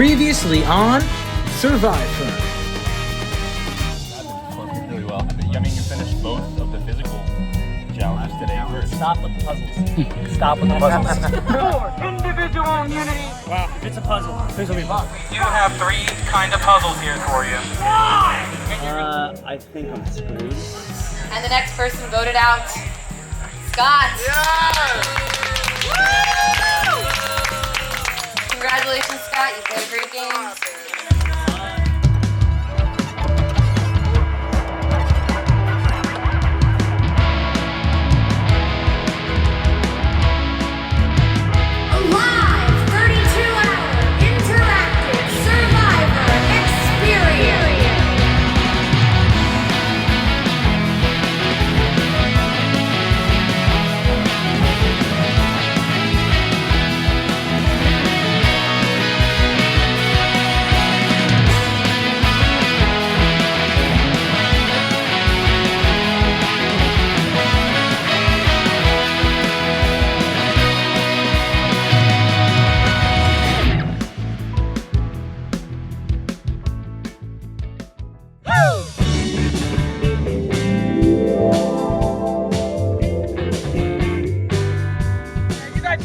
Previously on SurviFern. Really well. I mean, you finished both of the physical challenges today. Stop with the puzzles. Stop with the puzzles. Individual immunity. Wow, if it's a puzzle, please will be fun. You have three kind of puzzles here for you. I think I'm screwed. And the next person voted out, Scott. Woo! Congratulations, Scott. You played a great game.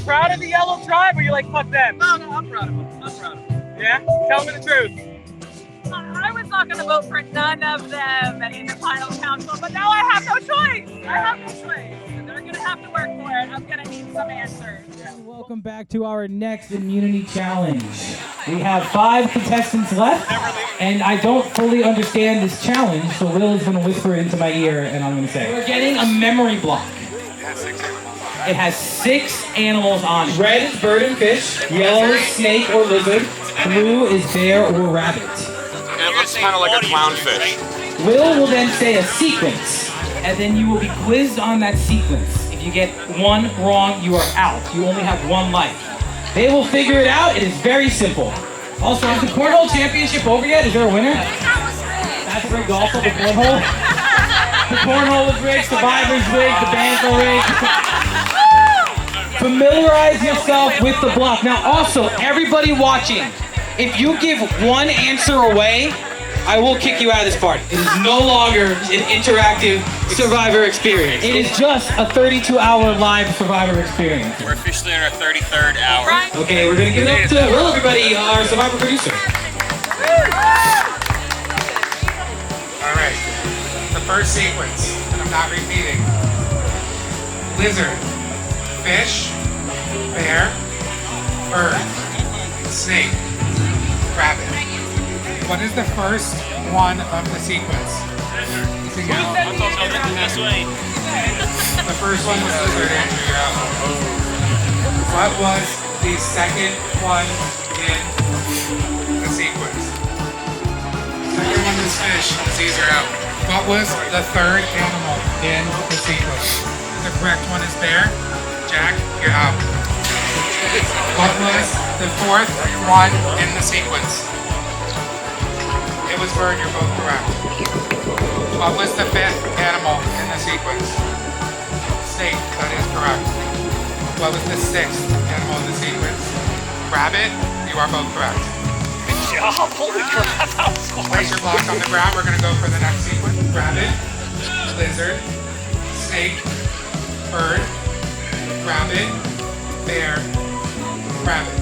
Proud of the yellow tribe, or you like, fuck them? No, I'm proud of him. I'm proud of him. Yeah? Tell me the truth. I was not going to vote for none of them in the final council, but now I have no choice. I have no choice. They're going to have to work for it. I'm going to need some answers. Welcome back to our next immunity challenge. We have 5 contestants left, and I don't fully understand this challenge, so Will is going to whisper it into my ear, and I'm going to say, we're getting a memory block. It has 6 animals on it. Red is bird and fish, yellow is snake or lizard, blue is bear or rabbit. And it looks kind of like a clownfish. Will then say a sequence, and then you will be quizzed on that sequence. If you get one wrong, you are out. You only have 1 life. They will figure it out. It is very simple. Also, is the cornhole championship over yet? Is there a winner? That's rigged also, the cornhole. The cornhole is rigged, Survivor's rigged, the bands are rigged. Familiarize yourself with the block. Now also, everybody watching, if you give one answer away, I will kick you out of this party. It is no longer an interactive Survivor experience. It is just a 32-hour live Survivor experience. We're officially in our 33rd hour. Okay, we're gonna give it up to Will, everybody, our Survivor producer. All right, the first sequence, and I'm not repeating. Lizard, fish, bear, bird, snake, rabbit. What is the first one of the sequence? Sing out. The first one was lizard, Andrew, you're out. What was the second one in the sequence? Second one was fish, Caesar out. What was the third animal in the sequence? The correct one is bear. Jack, you're out. What was the fourth one in the sequence? It was bird, you're both correct. What was the fifth animal in the sequence? Snake, that is correct. What was the sixth animal in the sequence? Rabbit, you are both correct. Good job, holy crap, that was close. Place your block on the ground, we're gonna go for the next sequence. Rabbit, lizard, snake, bird, rabbit, bear, rabbit.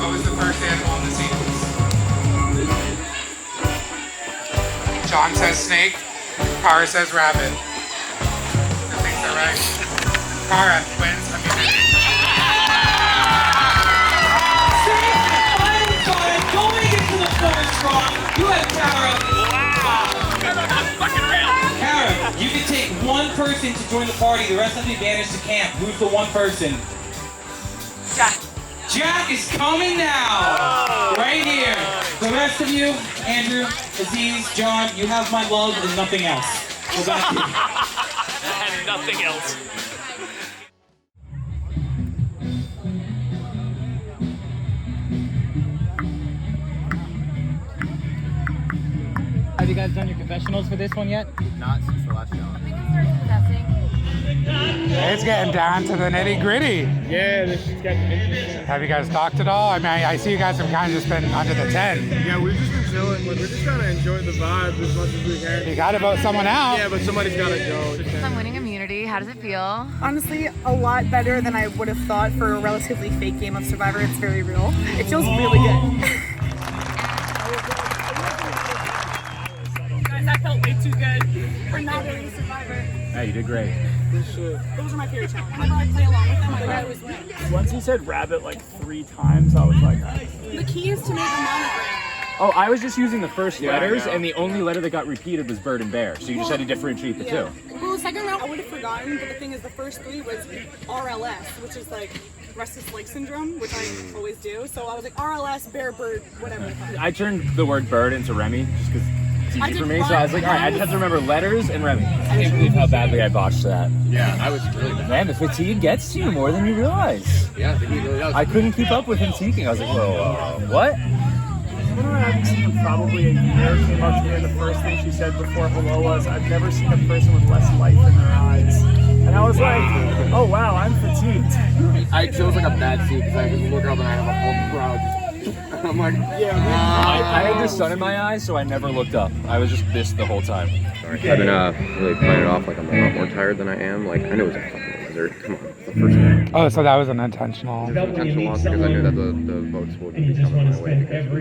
What was the first animal in the sequence? John says snake, Cara says rabbit. I think they're right. Cara wins immunity. Going into the first round, you have Cara. Cara, you can take one person to join the party. The rest of the advantage to camp. Who's the one person? Jack. Jack is coming now! Right here. The rest of you, Andrew, Aziz, John, you have my love and nothing else. Go back to you. And nothing else. Have you guys done your confessionals for this one yet? Not since the last challenge. We can start confessing. It's getting down to the nitty gritty. Yeah, this is getting interesting. Have you guys talked at all? I mean, I see you guys have kind of just been under the tent. Yeah, we've just been chilling. We're just trying to enjoy the vibe as much as we can. You gotta vote someone out. Yeah, but somebody's gotta go. I'm winning immunity. How does it feel? Honestly, a lot better than I would have thought for a relatively fake game of Survivor. It's very real. It feels really good. Guys, that felt way too good for not doing Survivor. Hey, you did great. Those are my favorite challenges. Whenever I play along with them, I always win. Once he said rabbit like 3 times, I was like, The key is to make a monogram. Oh, I was just using the first letters, and the only letter that got repeated was bird and bear, so you just had to differentiate the two. Well, the second round I would have forgotten, but the thing is the first 3 was RLS, which is like restless leg syndrome, which I always do. So I was like RLS, bear, bird, whatever. I turned the word bird into Remy, just because it's easy for me, so I was like, all right, I just have to remember letters and Remy. I can't believe how badly I botched that. Yeah, I was really bad. Man, the fatigue gets to you more than you realize. Yeah, he really does. I couldn't keep up with him speaking. I was like, whoa, what? I haven't seen him probably a year. Came up to me and the first thing she said before hello was, I've never seen a person with less life in their eyes. And I was like, oh wow, I'm fatigued. I chose like a bad seat because I just look up and I have a whole crowd. I'm like, I had the sun in my eyes, so I never looked up. I was just this the whole time. Sorry, I've been really playing it off like I'm a lot more tired than I am. Like, I know it's a fucking blizzard. Come on, it's the first one. Oh, so that was an intentional. It was an intentional loss because I knew that the votes would be coming my way because of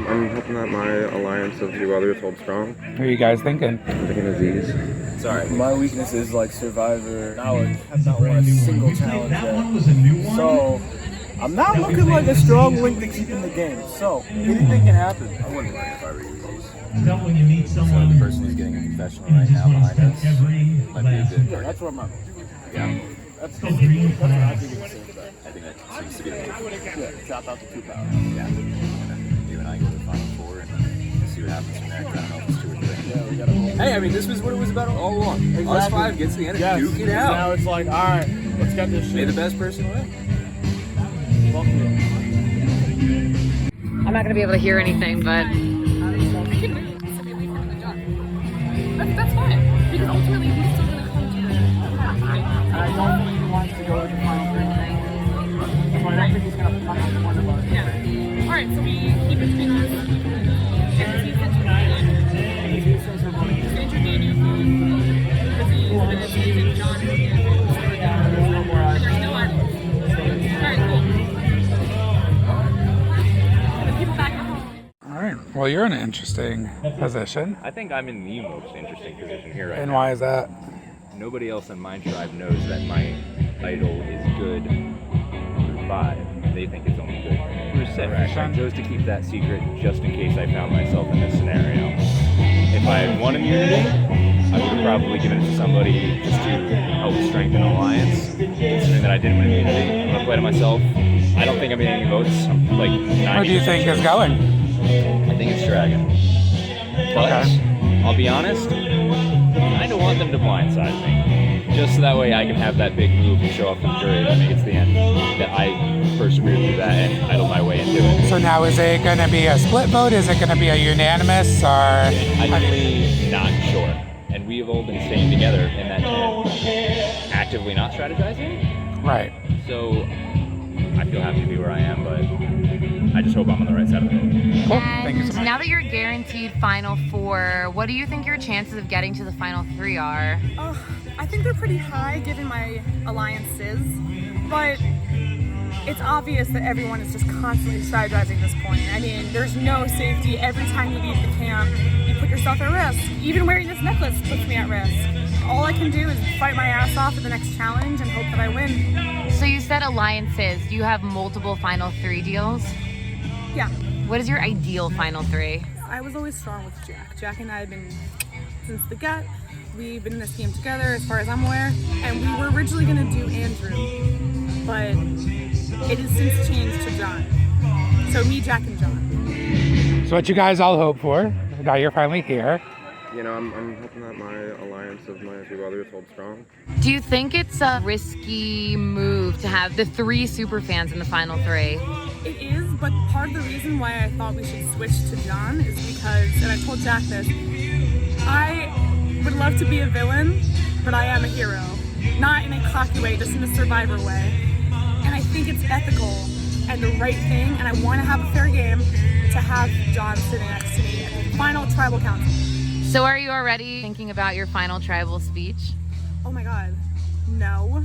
I'm hoping that my alliance of you others hold strong. Who are you guys thinking? I'm thinking Aziz. Sorry. My weakness is like Survivor knowledge. I've not won a single challenge yet. So I'm not looking like a strong link to keep in the game. So anything can happen. I wouldn't worry if I were you. So the person who's getting a confessional right now behind us might be a good Yeah, that's what I'm at. Yeah. That's what I think it's the same thing. I think that seems to be the move. Yeah, chop out the 2 pounds. Yeah. And then you and I go to the final 4 and see what happens from there. I don't know if it's 2 or 3. Yeah, we gotta move. Hey, I mean, this was what it was about all along. Exactly. Us 5 gets to the end and duke it Now out. it's like, alright, let's get this May shit. the best person win. I'm not gonna be able to hear anything, but That's fine, because ultimately he's still going to come to the I don't think he wants to go to the final 3. So I don't think he's going to punish one of us. Yeah. Alright, so we keep it between us. And he's intervening. He's intervening on Aziz, and then Aziz and John. And there's no one. Alright, cool. The people back at home. All right. Well, you're in an interesting position. I think I'm in the most interesting position here right And now. why is that? Nobody else in my tribe knows that my idol is good through 5. They think it's only good through 6. I chose to keep that secret just in case I found myself in this scenario. If I had won immunity, I would have probably given it to somebody just to help strengthen an alliance. Considering that I did win immunity, I'm gonna play to myself. I don't think I'm getting any votes. I'm like 90%. What do you think is going? I think it's Dragon. But I'll be honest, I kind of want them to blindside me. Just so that way I can have that big move and show off to the jury that makes it to the end. That I persevered through that and idled my way into it. So now is it going to be a split vote? Is it going to be a unanimous? Or I'm really not sure. And we have all been staying together in that tent, actively not strategizing. Right. So I feel happy to be where I am, but I just hope I'm on the right side of the road. Cool. Thank you so much. now that you're guaranteed final 4, what do you think your chances of getting to the final 3 are? I think they're pretty high given my alliances, but it's obvious that everyone is just constantly strategizing at this point. I mean, there's no safety. Every time you leave the camp, you put yourself at risk. Even wearing this necklace puts me at risk. All I can do is fight my ass off at the next challenge and hope that I win. So you said alliances. Do you have multiple final 3 deals? Yeah. What is your ideal final 3? I was always strong with Jack. Jack and I have been since the get. We've been in this game together as far as I'm aware, and we were originally going to do Andrew, but it has since changed to John. So me, Jack, and John. So what you guys all hope for, now you're finally here. You know, I'm hoping that my alliance of my 2 others hold strong. Do you think it's a risky move to have the 3 super fans in the final 3? It is, but part of the reason why I thought we should switch to John is because, and I told Jack this, I would love to be a villain, but I am a hero. Not in a cocky way, just in a survivor way. And I think it's ethical and the right thing, and I want to have a fair game to have John sitting next to me at the final tribal council. So are you already thinking about your final tribal speech? Oh my god, no.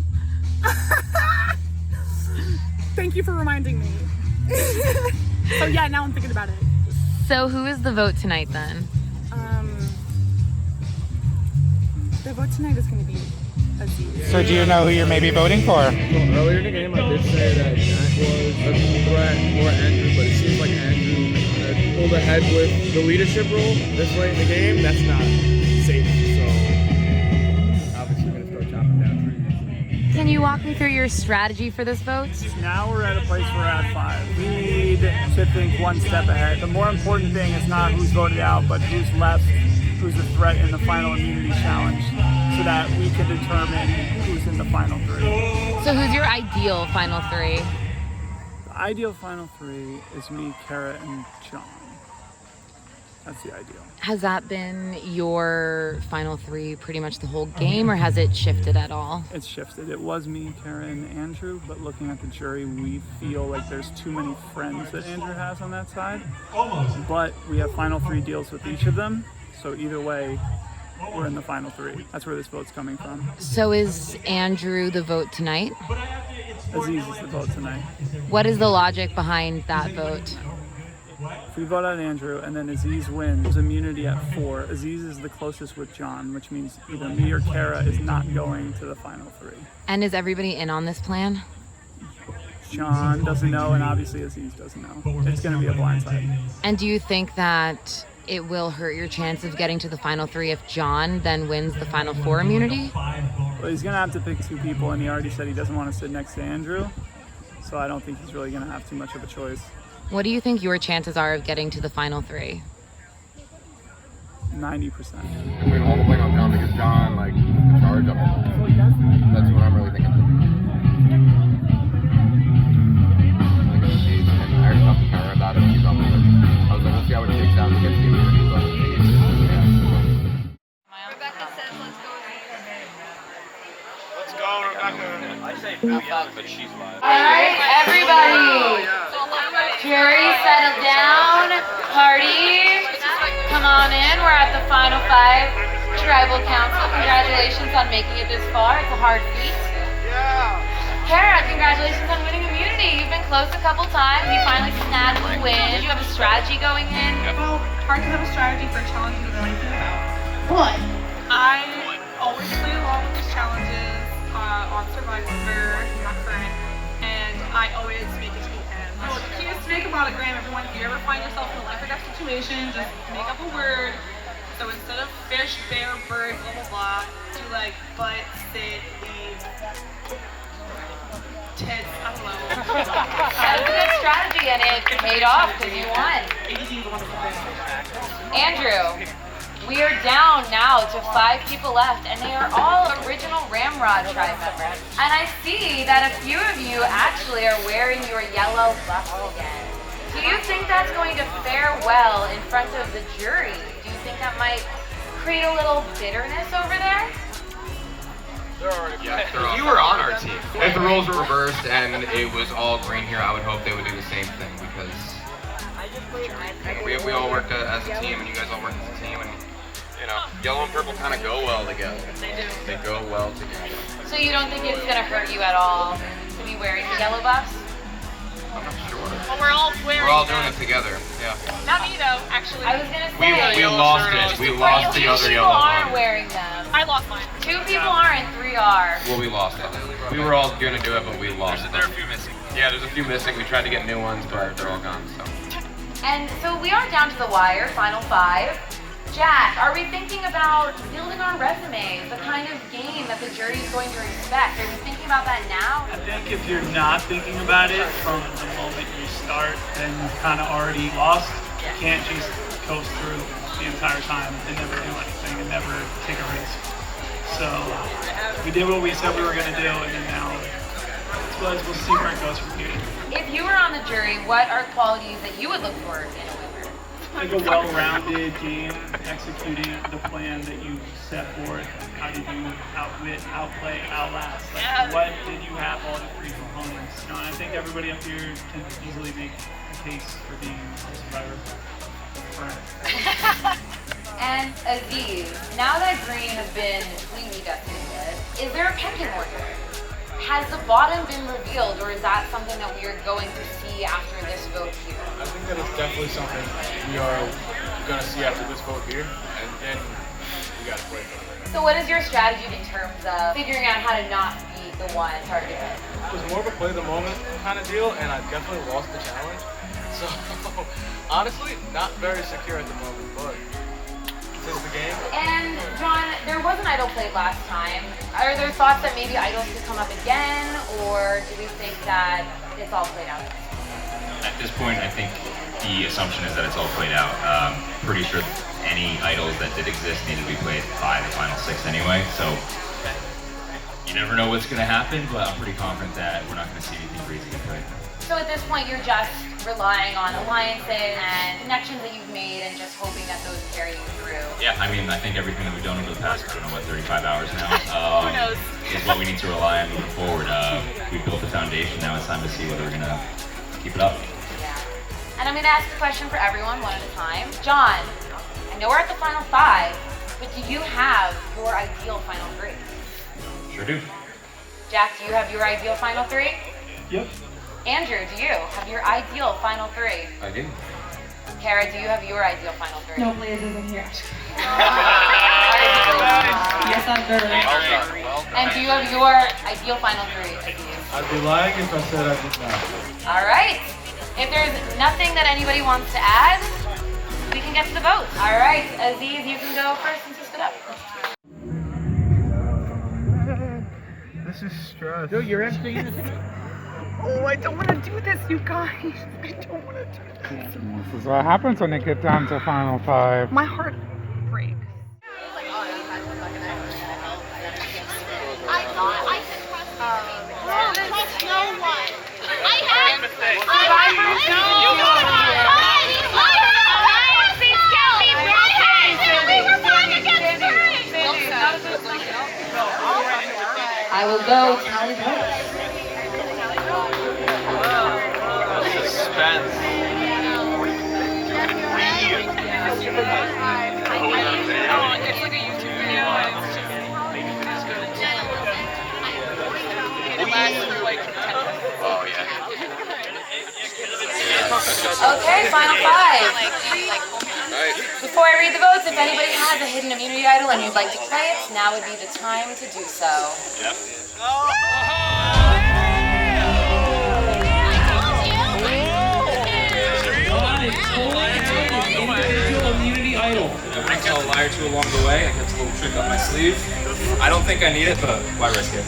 Thank you for reminding me. So yeah, now I'm thinking about it. So who is the vote tonight then? The vote tonight is going to be Aziz. So do you know who you're maybe voting for? Well, earlier in the game, I did say that Matt was a threat for Andrew, but it seems like Andrew had pulled ahead with the leadership role this late in the game. That's not safe, so obviously we're going to start chopping down trees. Can you walk me through your strategy for this vote? Now we're at a place where we're at 5. We need to think one step ahead. The more important thing is not who's voted out, but who's left, who's a threat in the final immunity challenge, so that we can determine who's in the final 3. So who's your ideal final 3? The ideal final 3 is me, Kara, and John. That's the ideal. Has that been your final 3 pretty much the whole game, or has it shifted at all? It's shifted. It was me, Kara, and Andrew, but looking at the jury, we feel like there's too many friends that Andrew has on that side. But we have final 3 deals with each of them, so either way, we're in the final 3. That's where this vote's coming from. So is Andrew the vote tonight? Aziz is the vote tonight. What is the logic behind that vote? If we vote out Andrew and then Aziz wins, immunity at 4. Aziz is the closest with John, which means either me or Kara is not going to the final 3. And is everybody in on this plan? John doesn't know, and obviously Aziz doesn't know. It's going to be a blindside. And do you think that it will hurt your chance of getting to the final 3 if John then wins the final 4 immunity? Well, he's going to have to pick 2 people, and he already said he doesn't want to sit next to Andrew, so I don't think he's really going to have too much of a choice. What do you think your chances are of getting to the final 3? 90%. I mean, all the blame on John because John, like, in charge of it. That's what I'm really thinking. And I already talked to Kara about it. She's on the list. I was like, we'll see how it shakes out to get to the immunity, but Rebecca says let's go. Let's go, Rebecca. I say Viviana, but she's live. All right, everybody. Jury, settle down. Party. Come on in. We're at the final 5 tribal council. Congratulations on making it this far. It's a hard feat. Yeah. Kara, congratulations on winning immunity. You've been close a couple times. You finally snagged the win. Did you have a strategy going in? Well, hard to have a strategy for a challenge you don't know anything about. But I always play along with these challenges on Survivor, not Fern, and I always make it to the end. So the key is to make a monogram, everyone. If you ever find yourself in a life or death situation, just make up a word. So instead of fish, bear, bird, blah, blah, blah, do like butt, sit, leave, tits, I don't know. That was a good strategy, and it paid off because you won. Andrew, we are down now to 5 people left, and they are all original Ramrod tribe members. And I see that a few of you actually are wearing your yellow buff again. Do you think that's going to fare well in front of the jury? Do you think that might create a little bitterness over there? Yeah, you were on our team. If the roles were reversed and it was all green here, I would hope they would do the same thing because we all worked as a team and you guys all worked as a team and you know, yellow and purple kind of go well together. They do. They go well together. So you don't think it's going to hurt you at all to be wearing the yellow buffs? I'm not sure. Well, we're all wearing We're all doing it together, yeah. Not me though, actually. I was going to say. We lost it. We lost the other yellow Two people aren't one. wearing them. I lost mine. 2 people are and 3 are. Well, we lost it. We were all going to do it, but we lost it. There are a few missing. Yeah, there's a few missing. We tried to get new ones, but they're all gone, so. And so we are down to the wire, final 5. Jack, are we thinking about building our resumes, the kind of game that the jury is going to expect? Are we thinking about that now? I think if you're not thinking about it from the moment you start, then you've kind of already lost. You can't just coast through the entire time and never do anything and never take a risk. So we did what we said we were going to do, and then now we'll see where it goes from here. If you were on the jury, what are qualities that you would look for in a winner? like a well-rounded game, executing the plan that you set forth? How did you outwit, outplay, outlast? Like, what did you have all the three components? And I think everybody up here can easily make a case for being a survivor. And Aziz, now that green has been completely decimated, is there a pecking order? Has the bottom been revealed, or is that something that we are going to see after this vote here? I think that it's definitely something we are going to see after this vote here, and then we got to play for it. So what is your strategy in terms of figuring out how to not be the one targeted? It was more of a play the moment kind of deal, and I definitely lost the challenge. So, honestly, not very secure at the moment, but this is the game. And John, there was an idol played last time. Are there thoughts that maybe idols could come up again, or do we think that it's all played out? At this point, I think the assumption is that it's all played out. Pretty sure any idols that did exist needed to be played by the final 6 anyway, so you never know what's going to happen, but I'm pretty confident that we're not going to see anything crazy get played. So at this point, you're just relying on alliances and connections that you've made and just hoping that those carry you through. Yeah, I mean, I think everything that we've done over the past, I don't know what, 35 hours now, is what we need to rely on moving forward. We've built the foundation, now it's time to see whether we're going to keep it up. Yeah. And I'm going to ask a question for everyone, one at a time. John, I know we're at the final 5, but do you have your ideal final 3? Sure do. Jack, do you have your ideal final 3? Yep. Andrew, do you have your ideal final 3? I do. Kara, do you have your ideal final 3? No, Leah isn't here. Yes, I'm good. And do you have your ideal final 3? I'd be lying if I said I did not. All right. If there's nothing that anybody wants to add, we can get to the vote. All right, Aziz, you can go first since you stood up. This is stress. Dude, you're emptying this. Oh, I don't want to do this, you guys. I don't want to do this. This is what happens when it gets down to final 5. My heart breaks. I thought I could trust no one. I had I will go tally votes. Suspense. It's like a YouTube video. Oh, yeah. Okay, final 5. Before I read the votes, if anybody has a hidden immunity idol and you'd like to play it, now would be the time to do so. Yep. Individual immunity idol. I might tell a lie or two along the way. I kept a little trick up my sleeve. I don't think I need it, but why risk it?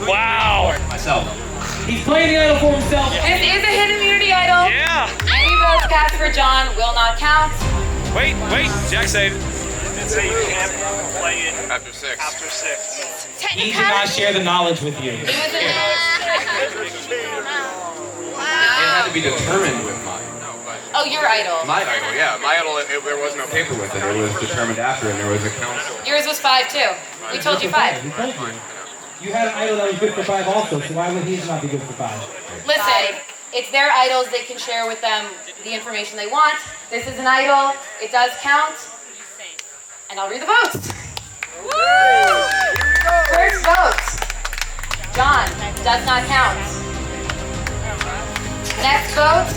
Wow. Myself. He's playing the idol for himself. This is a hidden immunity idol. Yeah. Any votes cast for John will not count. Wait. Jack said. Did say you can't play it After 6. after 6. He did not share the knowledge with you. It was a It had to be determined with mine. Oh, your idol. My idol, yeah. My idol, there was no paper with it. It was determined after, and there was a council. Yours was 5 too. We told you 5. We told you. You had an idol that was good for 5 also, so why would his not be good for 5? Listen, it's their idols. They can share with them the information they want. This is an idol. It does count. And I'll read the votes. Woo! First vote. John, does not count. Next vote.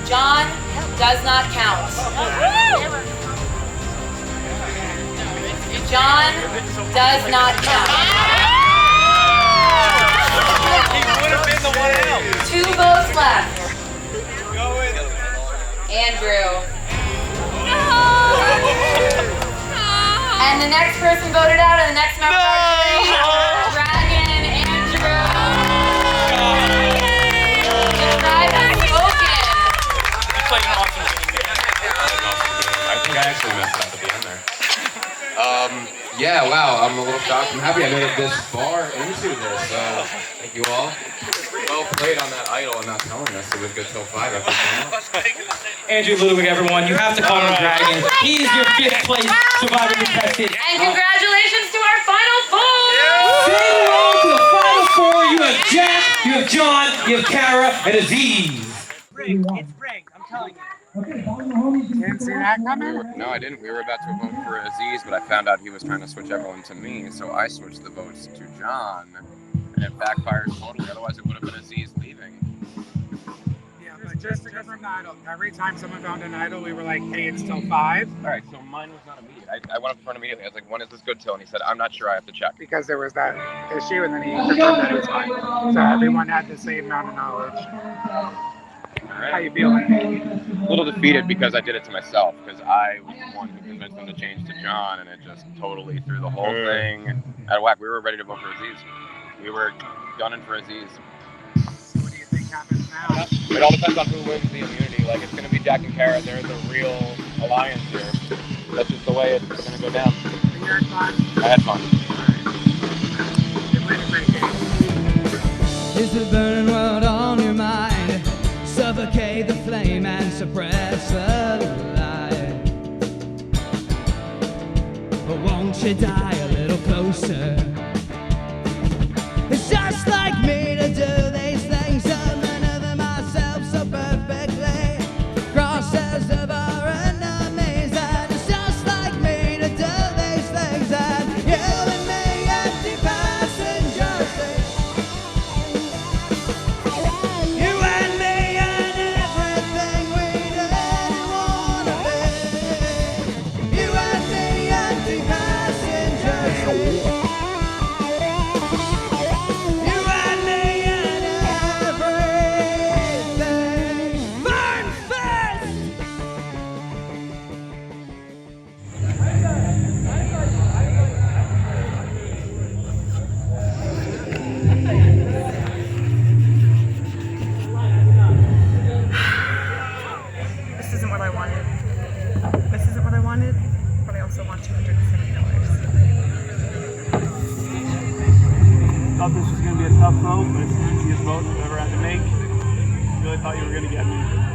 John, does not count. John, does not count. He would have been the one out. 2 votes left. Andrew. And the next person voted out, and the next member of our jury, Dragon Andrew. The tribe has spoken. I think I actually messed up at the end there. Yeah, wow, I'm a little shocked. I'm happy I made it this far into this, so thank you all. well played on that idol and not telling us it was good till 5 after 10. Andrew Ludwig, everyone, you have to call him Dragon. He is your 5th place Survivor contestant. And congratulations to our final four! Say hello to the final 4. You have Jack, you have John, you have Kara, and Aziz. Rigged. It's rigged. I'm telling you. Didn't see that coming? No, I didn't. We were about to vote for Aziz, but I found out he was trying to switch everyone to me, so I switched the votes to John, and it backfired totally. Otherwise, it would have been Aziz leaving. Yeah, but just because I'm the idol. Every time someone found an idol, we were like, hey, it's till 5. All right, so mine was not immediate. I went up to Fern immediately. I was like, when is this good till? And he said, I'm not sure. I have to check. Because there was that issue, and then he confirmed that it was fine. So everyone had the same amount of knowledge. How you feeling? A little defeated because I did it to myself, because I was the one who convinced them to change to John, and it just totally threw the whole thing out of whack. We were ready to vote for Aziz. We were gunning for Aziz. So what do you think happens now? It all depends on who wins the immunity. Like, it's going to be Jack and Kara. They're the real alliance here. That's just the way it's going to go down. You had fun? I had fun. You played a great game. Is the burning world on your mind? Suffocate the flame and suppress the light. But won't you die a little closer? It's just like me to do these things, so maneuver myself so perfectly. Crosses of our enemies, and it's just like me to do these things, and you and me empty passengers. You and me and everything we didn't wanna be. You and me empty passengers. You and me and everything. Fern Fest! This isn't what I wanted. This isn't what I wanted, but I also want $270. Thought this was going to be a tough vote, but it's the easiest vote I've ever had to make. Really thought you were going to get me.